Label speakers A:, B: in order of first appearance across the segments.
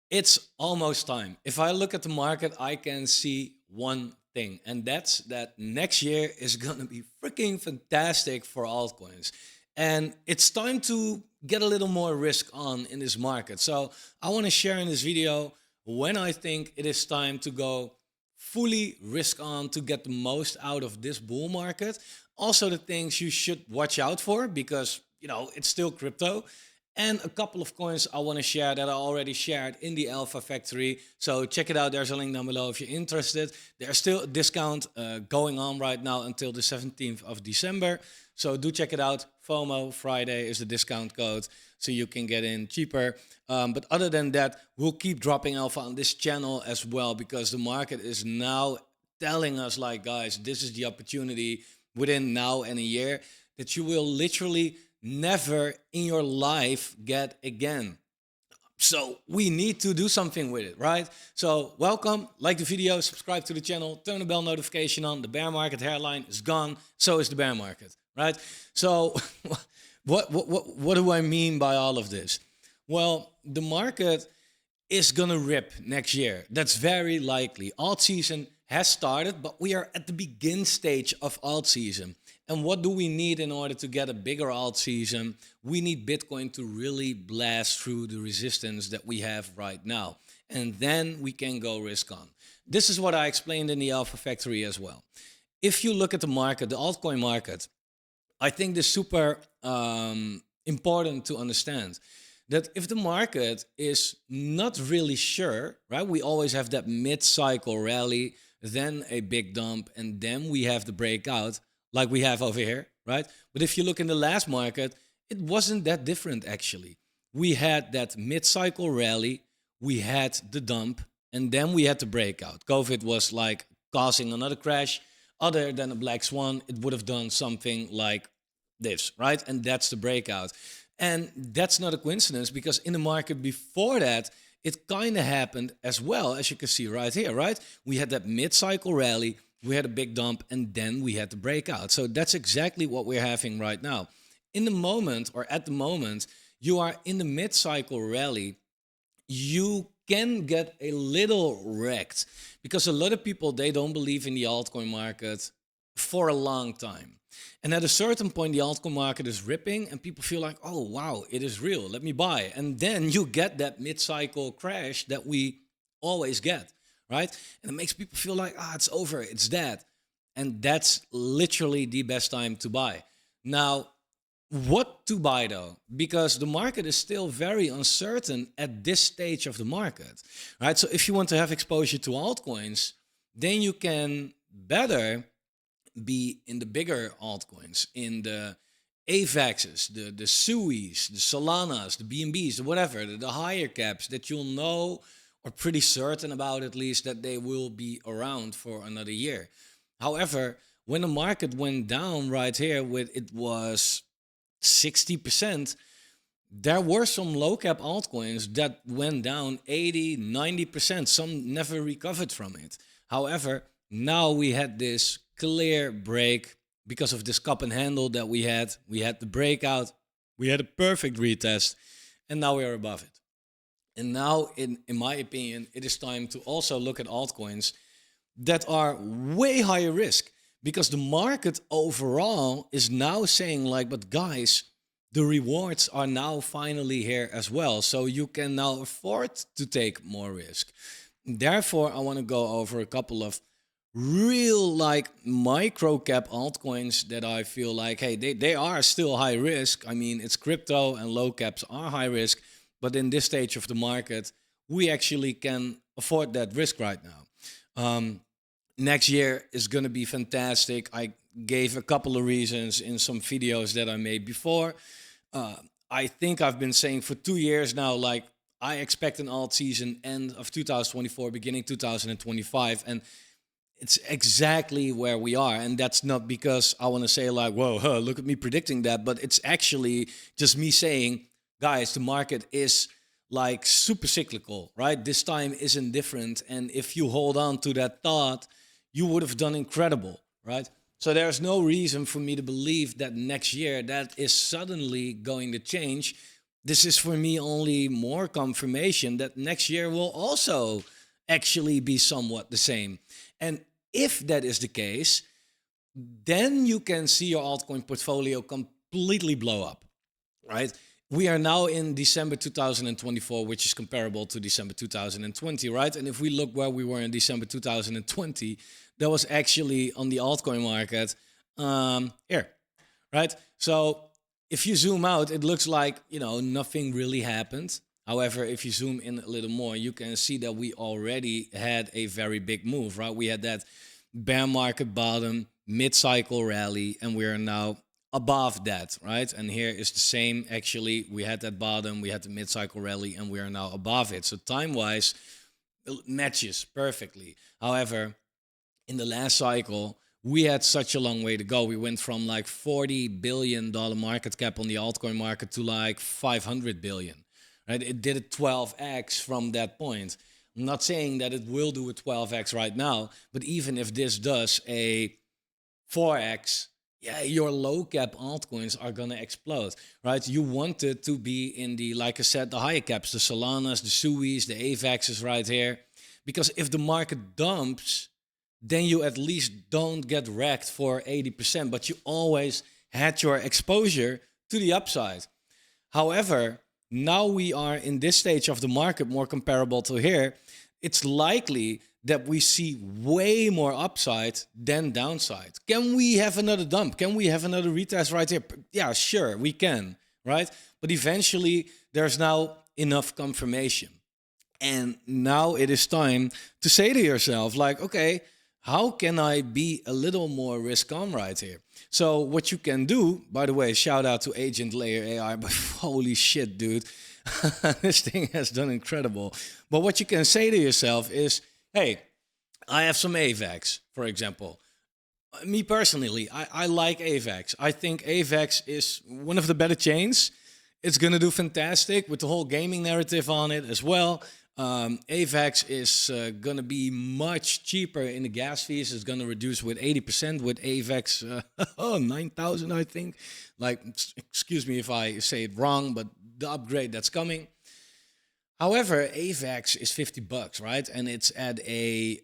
A: It's almost time. If I look at the market, I can see one thing, and that's that next year is going to be freaking fantastic for altcoins. And it's time to get a little more risk on in this market. So I want to share in this video when I think it is time to go fully risk on to get the most out of this bull market. Also, the things you should watch out for because, it's still crypto. And a couple of coins I want to share that I already shared in the Alpha Factory. So check it out. There's a link down below if you're interested. There's still a discount going on right now until the 17th of December. So do check it out. FOMO Friday is the discount code, so you can get in cheaper. But other than that, we'll keep dropping alpha on this channel as well because the market is now telling us, like, guys, this is the opportunity within now and a year that you will literally never in your life get again. So we need to do something with it, right? So welcome, like the video, subscribe to the channel, turn the bell notification on. The bear market hairline is gone, so is the bear market, right? So what do I mean by all of this? Well, the market is gonna rip next year. That's very likely. Alt season has started, but we are at the begin stage of alt season. And what do we need in order to get a bigger alt season? We need Bitcoin to really blast through the resistance that we have right now. And then we can go risk on. This is what I explained in the Alpha Factory as well. If you look at the market, the altcoin market, I think this is super important to understand that if the market is not really sure, right? We always have that mid-cycle rally, then a big dump, and then we have the breakout like we have over here, right? But if you look in the last market, it wasn't that different actually. We had that mid-cycle rally, we had the dump, and then we had the breakout. COVID was like causing another crash. Other than a black swan, it would have done something like this, right? And that's the breakout. And that's not a coincidence because in the market before that, it kind of happened as well, as you can see right here, right? We had that mid-cycle rally, we had a big dump, and then we had the breakout. So that's exactly what we're having right now. In the moment, or at the moment, you are in the mid-cycle rally, you can get a little wrecked because a lot of people, they don't believe in the altcoin market for a long time. And at a certain point, the altcoin market is ripping and people feel like, oh, wow, it is real. Let me buy. And then you get that mid-cycle crash that we always get, right? And it makes people feel like, it's over, it's dead. And that's literally the best time to buy. Now, what to buy though? Because the market is still very uncertain at this stage of the market, right? So if you want to have exposure to altcoins, then you can better be in the bigger altcoins, in the AVAXs, the SUIs, the Solanas, the BNBs, the whatever, the higher caps that you'll know or pretty certain about at least that they will be around for another year. However, when the market went down right here with it was 60%, there were some low cap altcoins that went down 80, 90%. Some never recovered from it. However, now we had this clear break because of this cup and handle that we had. We had the breakout, we had a perfect retest, and now we are above it. And now, in my opinion, it is time to also look at altcoins that are way higher risk because the market overall is now saying like, but guys, the rewards are now finally here as well. So you can now afford to take more risk. Therefore, I want to go over a couple of real like micro cap altcoins that I feel like, hey, they are still high risk. I mean, it's crypto and low caps are high risk, but in this stage of the market, we actually can afford that risk right now. Next year is going to be fantastic. I gave a couple of reasons in some videos that I made before. I think I've been saying for 2 years now, like I expect an alt season end of 2024, beginning 2025. And it's exactly where we are. And that's not because I want to say like, whoa, huh, look at me predicting that. But it's actually just me saying, guys, the market is like super cyclical, right? This time isn't different. And if you hold on to that thought, you would have done incredible, right? So there's no reason for me to believe that next year that is suddenly going to change. this is for me only more confirmation that next year will also actually be somewhat the same. And if that is the case, then you can see your altcoin portfolio completely blow up, right? We are now in December 2024, which is comparable to December 2020, right? And if we look where we were in December 2020, that was actually on the altcoin market here, right? So if you zoom out, it looks like, nothing really happened. However, if you zoom in a little more, you can see that we already had a very big move, right? We had that bear market bottom, mid-cycle rally, and we are now above that, right? And here is the same. Actually, we had that bottom, we had the mid-cycle rally, and we are now above it. So time-wise, it matches perfectly. However, in the last cycle, we had such a long way to go. We went from like $40 billion market cap on the altcoin market to like 500 billion, right? It did a 12x from that point. I'm not saying that it will do a 12x right now, but even if this does a 4x, yeah, your low cap altcoins are gonna explode, right? You want it to be in the, like I said, the higher caps, the Solanas, the Suis, the AVAXs right here. Because if the market dumps, then you at least don't get wrecked for 80%, but you always had your exposure to the upside. However, now we are in this stage of the market, more comparable to here, it's likely that we see way more upside than downside. Can we have another dump? Can we have another retest right here? Yeah, sure, we can, right? But eventually, there's now enough confirmation. And now it is time to say to yourself, like, okay, how can I be a little more risk on right here? So what you can do, by the way, shout out to Agent Layer AI, but holy shit, dude, this thing has done incredible. But what you can say to yourself is, hey, I have some AVAX, for example. Me personally, I like AVAX. I think AVAX is one of the better chains. It's going to do fantastic with the whole gaming narrative on it as well. AVAX is going to be much cheaper in the gas fees. It's going to reduce with 80% with AVAX 9,000, I think. Like, excuse me if I say it wrong, but the upgrade that's coming. However, AVAX is $50, right? And it's at a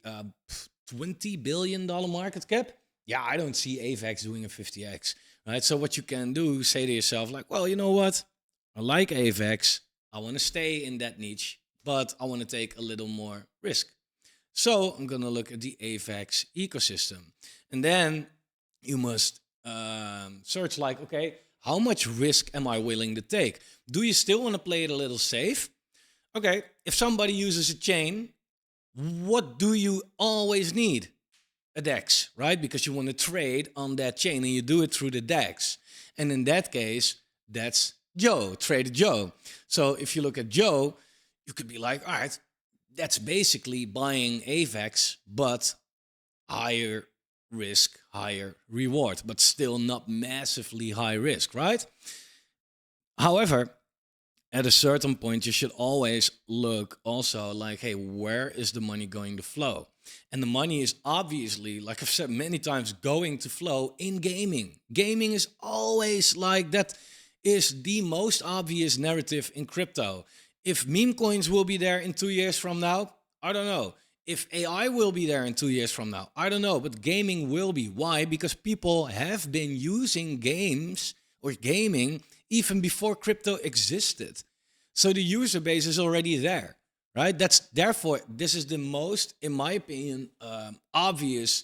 A: $20 billion market cap. Yeah, I don't see AVAX doing a 50x, right? So what you can do, say to yourself, like, well, you know what? I like AVAX. I want to stay in that niche, but I want to take a little more risk. So I'm going to look at the AVAX ecosystem. And then you must search like, okay, how much risk am I willing to take? Do you still want to play it a little safe? Okay, if somebody uses a chain, what do you always need? A DEX, right? Because you want to trade on that chain and you do it through the DEX. And in that case, that's Joe, Trader Joe. So if you look at Joe, you could be like, all right, that's basically buying AVAX, but higher risk, higher reward, but still not massively high risk, right? However, at a certain point, you should always look also like, hey, where is the money going to flow? And the money is obviously, like I've said many times, going to flow in gaming. Gaming is always like, that is the most obvious narrative in crypto. If meme coins will be there in 2 years from now, I don't know. If AI will be there in 2 years from now, I don't know. But gaming will be. Why? Because people have been using games or gaming even before crypto existed. So the user base is already there, right? Therefore, this is the most, in my opinion, obvious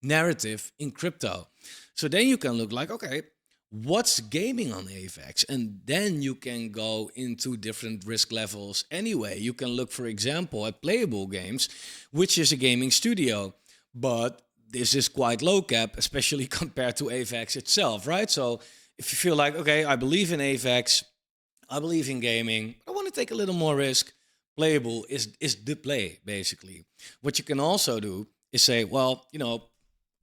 A: narrative in crypto. So then you can look like, okay, what's gaming on AVAX? And then you can go into different risk levels anyway. You can look, for example, at Playable Games, which is a gaming studio, but this is quite low cap, especially compared to AVAX itself, right? So if you feel like, okay, I believe in AVAX, I believe in gaming, I want to take a little more risk, Playable is the play, basically. What you can also do is say, well,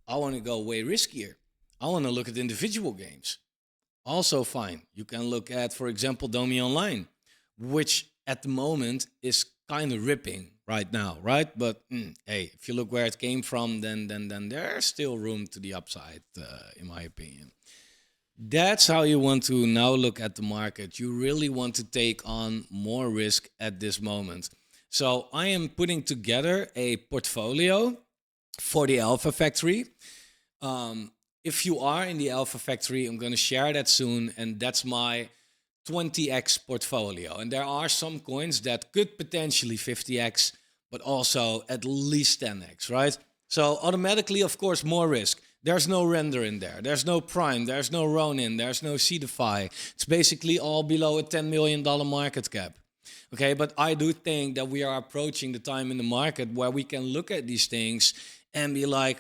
A: I want to go way riskier. I want to look at individual games. Also fine. You can look at, for example, Domi Online, which at the moment is kind of ripping right now, right? But hey, if you look where it came from, then there's still room to the upside, in my opinion. That's how you want to now look at the market. You really want to take on more risk at this moment. So I am putting together a portfolio for the Alpha Factory. If you are in the Alpha Factory, I'm going to share that soon, and that's my 20x portfolio. And there are some coins that could potentially 50x, but also at least 10x, right? So automatically, of course, more risk. There's no render in there. There's no Prime. There's no Ronin. There's no Seedify. It's basically all below a $10 million market cap. Okay, but I do think that we are approaching the time in the market where we can look at these things and be like,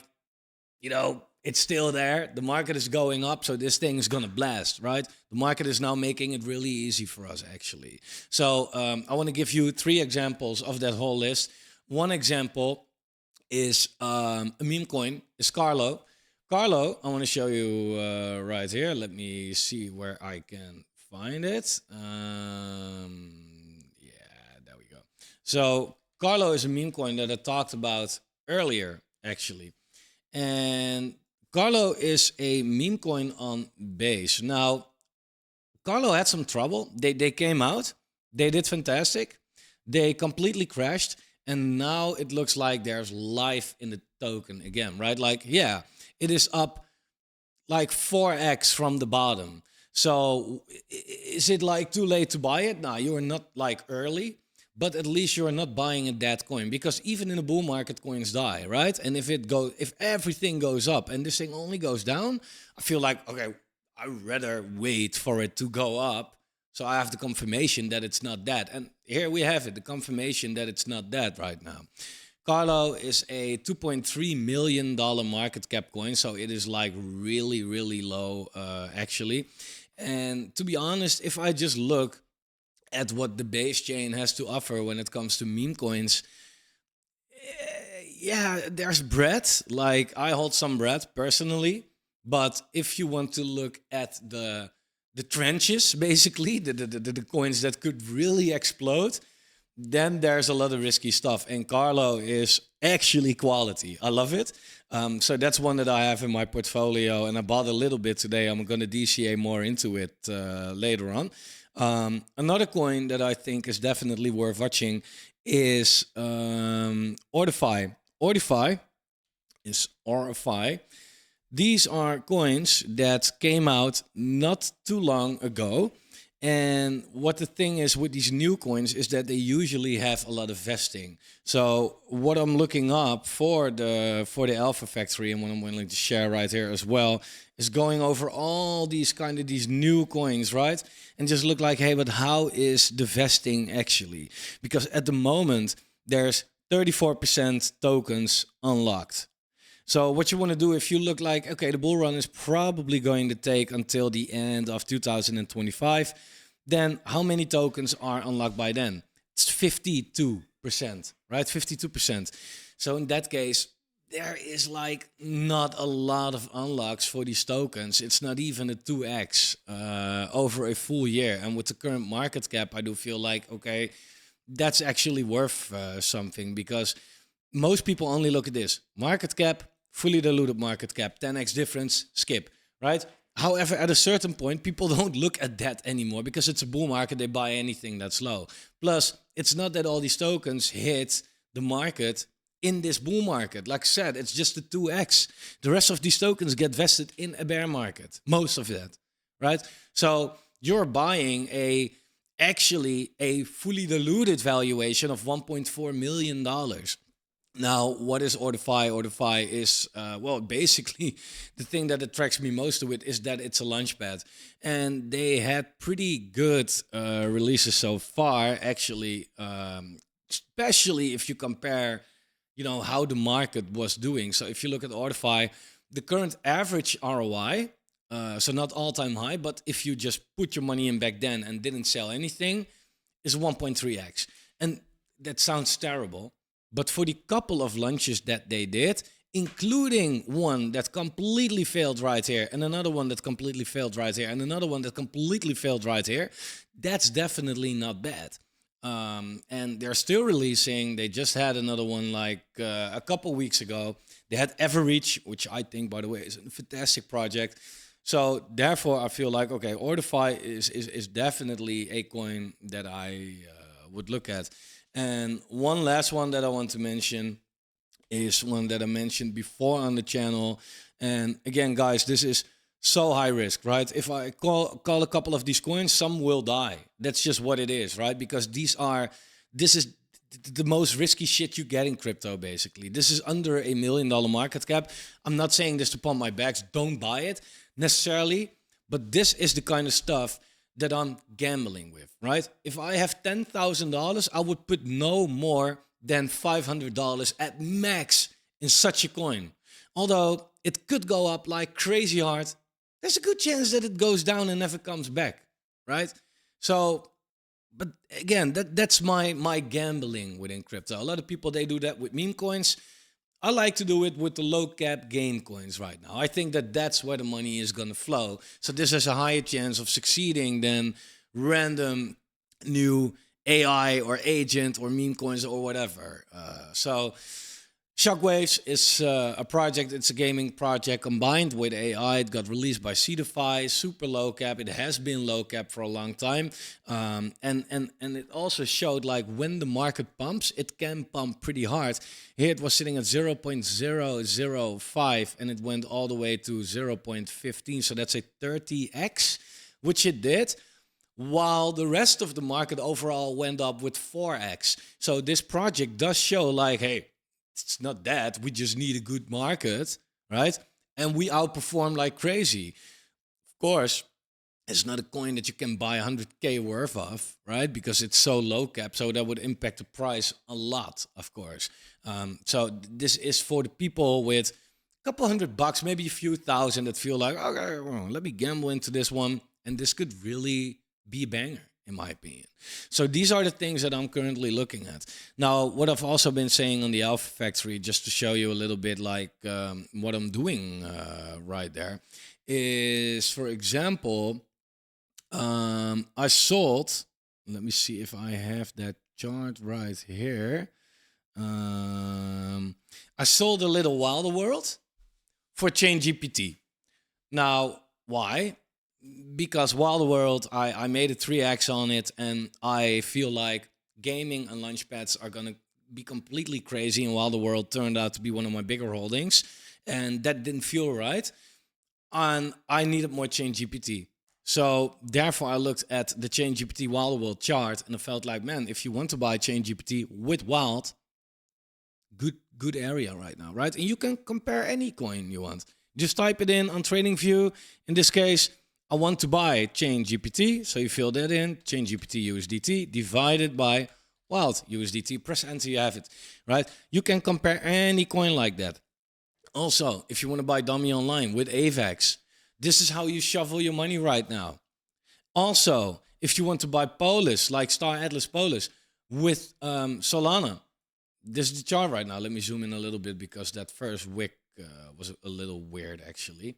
A: it's still there. The market is going up, so this thing is gonna blast, right? The market is now making it really easy for us, actually. So I want to give you 3 examples of that whole list. One example is a meme coin, is Carlo. Carlo, I want to show you right here. Let me see where I can find it. Yeah, there we go. So Carlo is a meme coin that I talked about earlier, actually. And Carlo is a meme coin on base. Now, Carlo had some trouble. They came out, they did fantastic, they completely crashed, and now it looks like there's life in the token again, right? Like, yeah, it is up like 4x from the bottom. So is it like too late to buy it? No, you are not like early, but at least you're not buying a dead coin, because even in a bull market, coins die, right? And if everything goes up and this thing only goes down, I feel like, okay, I'd rather wait for it to go up. So I have the confirmation that it's not that. And here we have it, the confirmation that it's not that right now. Carlo is a $2.3 million market cap coin, so it is like really, really low, actually. And to be honest, if I just look at what the base chain has to offer when it comes to meme coins, yeah, there's bread. Like, I hold some bread personally, but if you want to look at the trenches, basically the coins that could really explode, then there's a lot of risky stuff. And Carlo is actually quality. I love it. So that's one that I have in my portfolio, and I bought a little bit today. I'm going to DCA more into it later on. Another coin that I think is definitely worth watching is Orify. Orify is Orify. These are coins that came out not too long ago. And what the thing is with these new coins is that they usually have a lot of vesting. So what I'm looking up for the Alpha Factory, and what I'm willing to share right here as well, is going over all these new coins, right? And just look like, hey, but how is the vesting actually? Because at the moment there's 34% tokens unlocked. So what you want to do, if you look like, okay, the bull run is probably going to take until the end of 2025, then how many tokens are unlocked by then? It's 52%, right? 52%. So in that case, there is like not a lot of unlocks for these tokens. It's not even a 2x over a full year. And with the current market cap, I do feel like, okay, that's actually worth something, because most people only look at this market cap, fully diluted market cap, 10x difference, skip, right? However, at a certain point, people don't look at that anymore, because it's a bull market. They buy anything that's low. Plus, it's not that all these tokens hit the market in this bull market. Like I said, it's just a 2x. The rest of these tokens get vested in a bear market, most of that, right? So you're buying actually a fully diluted valuation of $1.4 million. Now, what is Orify? Orify is, well, basically the thing that attracts me most to it is that it's a launchpad. And they had pretty good releases so far, actually, especially if you compare, how the market was doing. So if you look at Orify, the current average ROI, so not all-time high, but if you just put your money in back then and didn't sell anything, is 1.3x. And that sounds terrible. But for the couple of launches that they did, including one that completely failed right here, and another one that completely failed right here, and another one that completely failed right here, that's definitely not bad. And they're still releasing. They just had another one like a couple weeks ago. They had Everreach, which I think, by the way, is a fantastic project. So therefore, I feel like, okay, Ortify is definitely a coin that I would look at. And one last one that I want to mention is one that I mentioned before on the channel. And again, guys, this is so high risk, right? If I call a couple of these coins, some will die. That's just what it is, right? Because this is the most risky shit you get in crypto, basically. This is under $1 million market cap. I'm not saying this to pump my backs. Don't buy it necessarily, but this is the kind of stuff that I'm gambling with, right? If I have $10,000, I would put no more than $500 at max in such a coin. Although it could go up like crazy hard, there's a good chance that it goes down and never comes back, right? So, but again, that's my gambling within crypto. A lot of people, they do that with meme coins. I like to do it with the low cap gain coins right now. I think that that's where the money is going to flow. So this has a higher chance of succeeding than random new AI or agent or meme coins or whatever. So Shockwaves is a project. It's a gaming project combined with AI. It got released by Seedify, super low cap. It has been low cap for a long time. And it also showed like when the market pumps, it can pump pretty hard. Here it was sitting at 0.005 and it went all the way to 0.15. So that's a 30x, which it did, while the rest of the market overall went up with 4x. So this project does show like, hey, it's not that. We just need a good market, right? And we outperform like crazy. Of course, it's not a coin that you can buy 100K worth of, right? Because it's so low cap. So that would impact the price a lot, of course. So this is for the people with a couple $100, maybe a few thousand that feel like, okay, well, let me gamble into this one. And this could really be a banger, in my opinion. So these are the things that I'm currently looking at. Now, what I've also been saying on the Alpha Factory, just to show you a little bit like what I'm doing right there, is, for example, I sold, let me see if I have that chart right here. I sold a little Wilder World for ChainGPT. Now, why? Because Wilder World, I made a 3x on it, and I feel like gaming and launchpads are going to be completely crazy, and Wilder World turned out to be one of my bigger holdings, and that didn't feel right, and I needed more ChainGPT. So therefore, I looked at the ChainGPT Wilder World chart, and I felt like, man, if you want to buy ChainGPT with Wild, good area right now, right? And you can compare any coin you want. Just type it in on TradingView. In this case, I want to buy ChainGPT, so you fill that in, ChainGPT USDT divided by Wild USDT. Press enter, you have it, right? You can compare any coin like that. Also, if you want to buy Dummy Online with AVAX, this is how you shuffle your money right now. Also, if you want to buy Polis, like Star Atlas Polis, with Solana, this is the chart right now. Let me zoom in a little bit because that first wick was a little weird, actually.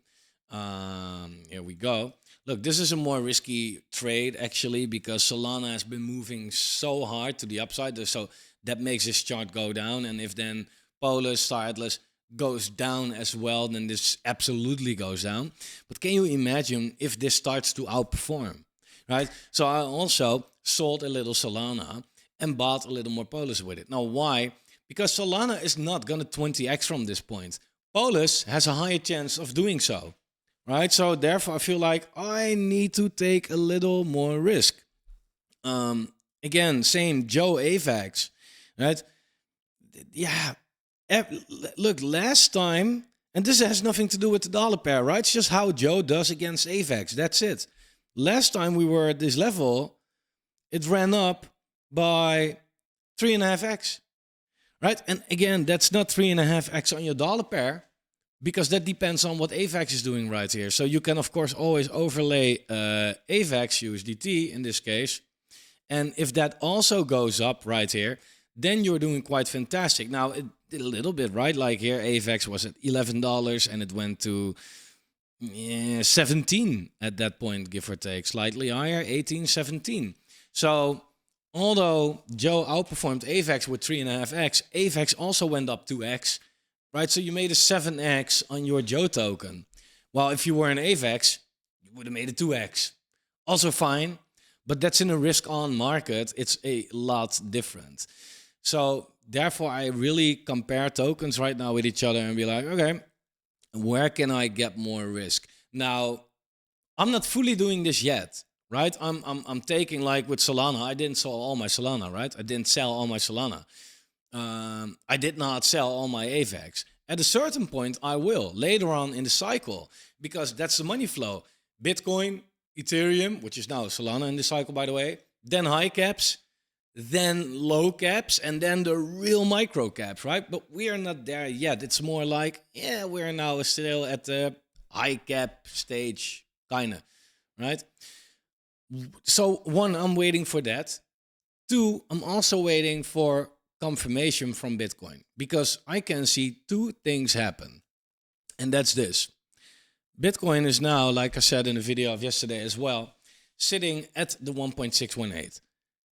A: Here we go. Look, this is a more risky trade actually because Solana has been moving so hard to the upside, so that makes this chart go down. And if then Polis, Star Atlas goes down as well, then this absolutely goes down. But can you imagine if this starts to outperform, right? So I also sold a little Solana and bought a little more Polis with it. Now, why? Because Solana is not going to 20x from this point. Polis has a higher chance of doing so. Right, so therefore I feel like I need to take a little more risk. Again, same Joe AVAX, right? Yeah, look, last time, and this has nothing to do with the dollar pair, right? It's just how Joe does against AVAX. That's it. Last time we were at this level, it ran up by 3.5x, right? And again, that's not 3.5x on your dollar pair, because that depends on what AVAX is doing right here. So you can, of course, always overlay AVAX USDT in this case. And if that also goes up right here, then you're doing quite fantastic. Now, it did a little bit, right? Like here, AVAX was at $11 and it went to 17 at that point, give or take. Slightly higher, 18, 17. So although Joe outperformed AVAX with 3.5x, AVAX also went up 2x. Right, so you made a 7x on your Joe token, Well, if you were an AVAX, you would have made a 2x. Also fine, but that's in a risk-on market. It's a lot different. So therefore, I really compare tokens right now with each other and be like, okay, where can I get more risk? Now, I'm not fully doing this yet, right? I'm taking, like with Solana. I didn't sell all my Solana, right? I didn't sell all my Solana. I did not sell all my AVAX. At a certain point, I will later on in the cycle, because that's the money flow. Bitcoin, Ethereum, which is now Solana in the cycle, by the way, then high caps, then low caps, and then the real micro caps, right? But we are not there yet. It's more like, yeah, we're now still at the high cap stage, kind of, right? So one, I'm waiting for that. Two, I'm also waiting for confirmation from Bitcoin, because I can see two things happen. And that's this. Bitcoin is now, like I said in the video of yesterday as well, sitting at the 1.618.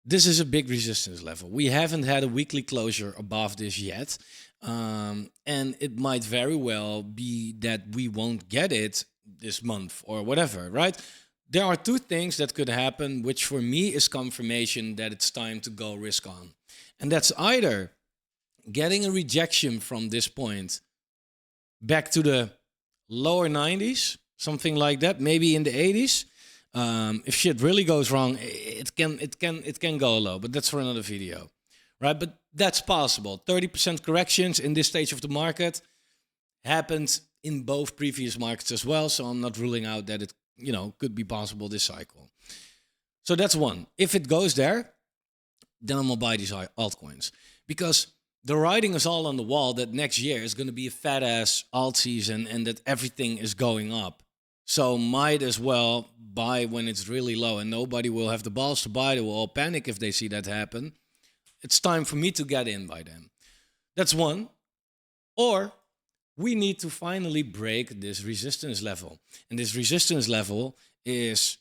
A: This is a big resistance level. We haven't had a weekly closure above this yet. And it might very well be that we won't get it this month or whatever, right? There are two things that could happen, which for me is confirmation that it's time to go risk on. And that's either getting a rejection from this point back to the lower 90s, something like that, maybe in the 80s. If shit really goes wrong, it can go low, but that's for another video, right? But that's possible. 30% corrections in this stage of the market happened in both previous markets as well, so I'm not ruling out that it, could be possible this cycle. So that's one. If it goes there, then I'm gonna buy these altcoins, because the writing is all on the wall that next year is gonna be a fat ass alt season and that everything is going up. So might as well buy when it's really low, and nobody will have the balls to buy. They will all panic if they see that happen. It's time for me to get in by then. That's one. Or we need to finally break this resistance level. And this resistance level is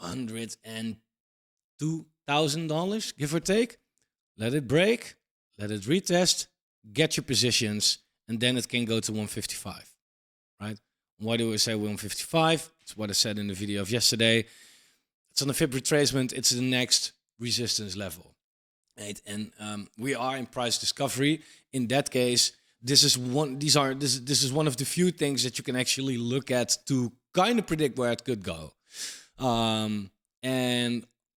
A: $102,000, give or take. Let it break, let it retest, get your positions, and then it can go to 155, right? Why do I say 155? It's what I said in the video of yesterday. It's on the fib retracement. It's the next resistance level, right? And we are in price discovery. In that case, this is one. This is one of the few things that you can actually look at to kind of predict where it could go. And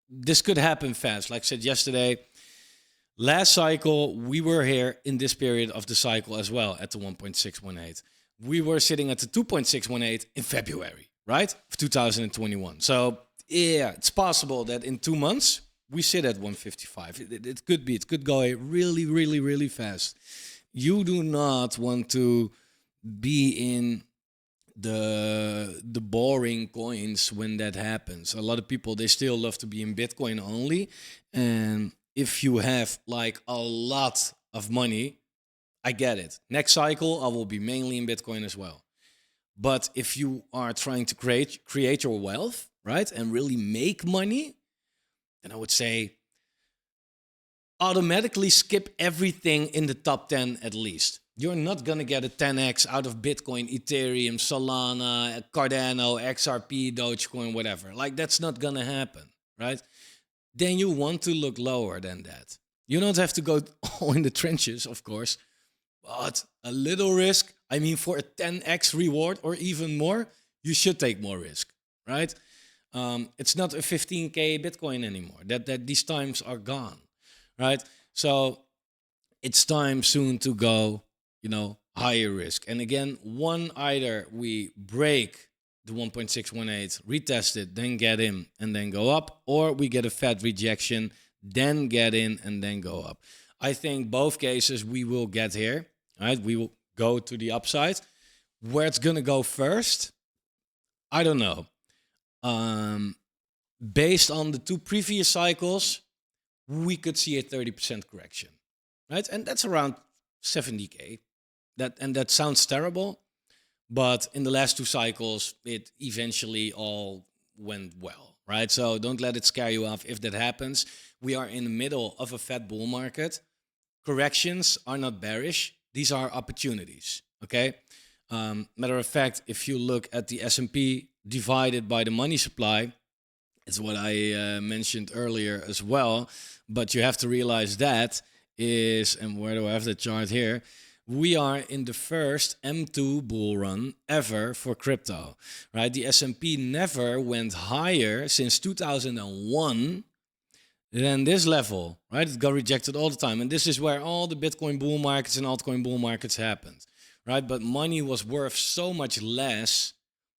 A: this could happen fast. Like I said yesterday, last cycle, we were here in this period of the cycle as well at the 1.618. We were sitting at the 2.618 in February, right? Of 2021. So yeah, it's possible that in 2 months, we sit at 155. It could be. It could go really, really, really fast. You do not want to be in the boring coins when that happens. A lot of people, they still love to be in Bitcoin only. And if you have like a lot of money, I get it. Next cycle, I will be mainly in Bitcoin as well. But if you are trying to create your wealth, right, and really make money, then I would say automatically skip everything in the top 10 at least. You're not going to get a 10x out of Bitcoin, Ethereum, Solana, Cardano, XRP, Dogecoin, whatever. Like, that's not going to happen, right? Then you want to look lower than that. You don't have to go all in the trenches, of course, but a little risk. I mean, for a 10x reward or even more, you should take more risk, right? It's not a 15K Bitcoin anymore. That these times are gone, right? So it's time soon to go, higher risk. And again, either we break the 1.618, retest it, then get in and then go up, or we get a fat rejection, then get in and then go up. I think both cases we will get here, right? We will go to the upside. Where it's going to go first, I don't know. Based on the two previous cycles, we could see a 30% correction, right? And that's around 70K. That sounds terrible, but in the last two cycles, it eventually all went well, right? So don't let it scare you off if that happens. We are in the middle of a fat bull market. Corrections are not bearish. These are opportunities, okay? Matter of fact, if you look at the S&P divided by the money supply, it's what I mentioned earlier as well. But you have to realize that is, and where do I have the chart here? We are in the first M2 bull run ever for crypto, right? The S&P never went higher since 2001 than this level, right? It got rejected all the time. And this is where all the Bitcoin bull markets and altcoin bull markets happened, right? But money was worth so much less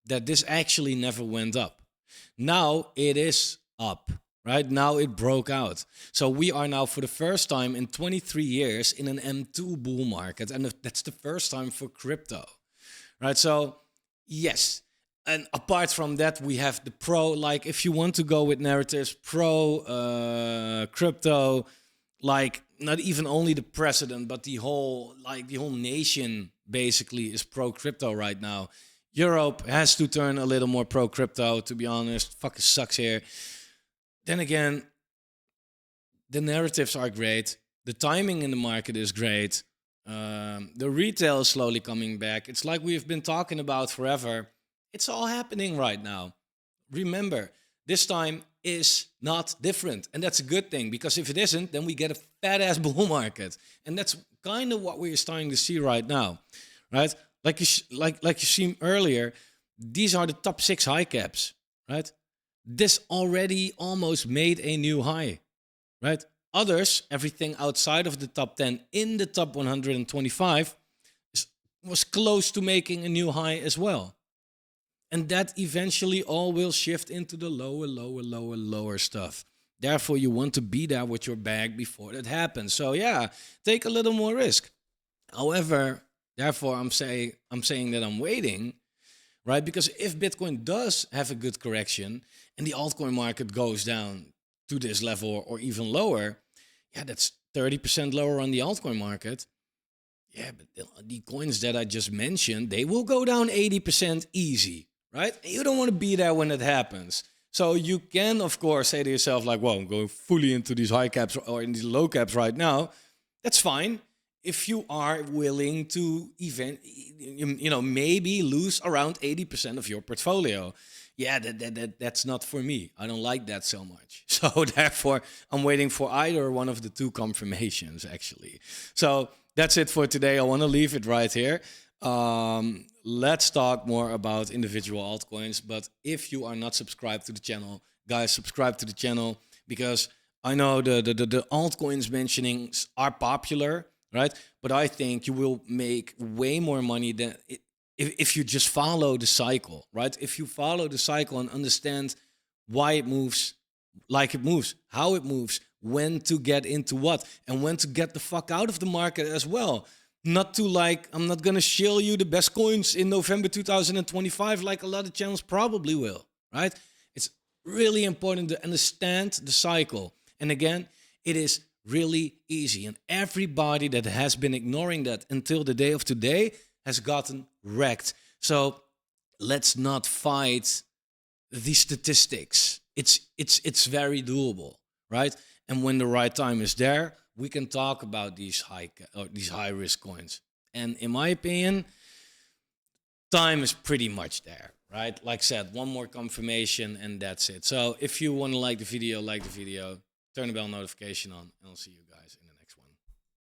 A: that this actually never went up. Now it is up, right? Now it broke out. So we are now for the first time in 23 years in an M2 bull market. And that's the first time for crypto, right? So yes. And apart from that, we have the pro, like if you want to go with narratives, pro crypto, like not even only the president, but the whole nation basically is pro crypto right now. Europe has to turn a little more pro crypto, to be honest. Fucking sucks here. Then again, the narratives are great. The timing in the market is great. The retail is slowly coming back. It's like we've been talking about forever. It's all happening right now. Remember, this time is not different. And that's a good thing, because if it isn't, then we get a fat ass bull market. And that's kind of what we're starting to see right now, right? Like you seen earlier, these are the top 6 high caps, right? This already almost made a new high, right? Others, everything outside of the top 10 in the top 125 was close to making a new high as well. And that eventually all will shift into the lower stuff. Therefore, you want to be there with your bag before that happens. So yeah, take a little more risk. However, therefore, I'm saying that I'm waiting, right? Because if Bitcoin does have a good correction and the altcoin market goes down to this level or even lower, yeah, that's 30% lower on the altcoin market. Yeah, but the coins that I just mentioned, they will go down 80% easy, right? And you don't want to be there when it happens. So you can, of course, say to yourself, like, well, I'm going fully into these high caps or in these low caps right now. That's fine. If you are willing to maybe lose around 80% of your portfolio. Yeah, that's not for me. I don't like that so much. So therefore, I'm waiting for either one of the two confirmations, actually. So that's it for today. I want to leave it right here. Let's talk more about individual altcoins. But if you are not subscribed to the channel, guys, subscribe to the channel, because I know the altcoins mentionings are popular, right? But I think you will make way more money than if you just follow the cycle, right? If you follow the cycle and understand why it moves like it moves, how it moves, when to get into what, and when to get the fuck out of the market as well. Not to I'm not going to shill you the best coins in November 2025 like a lot of channels probably will, right? It's really important to understand the cycle. And again, it is really easy. And everybody that has been ignoring that until the day of today has gotten wrecked. So let's not fight the statistics. It's very doable, right? And when the right time is there, we can talk about these high risk coins. And in my opinion, time is pretty much there, right? Like I said, one more confirmation and that's it. So if you want to like the video, turn the bell notification on, and I'll see you guys in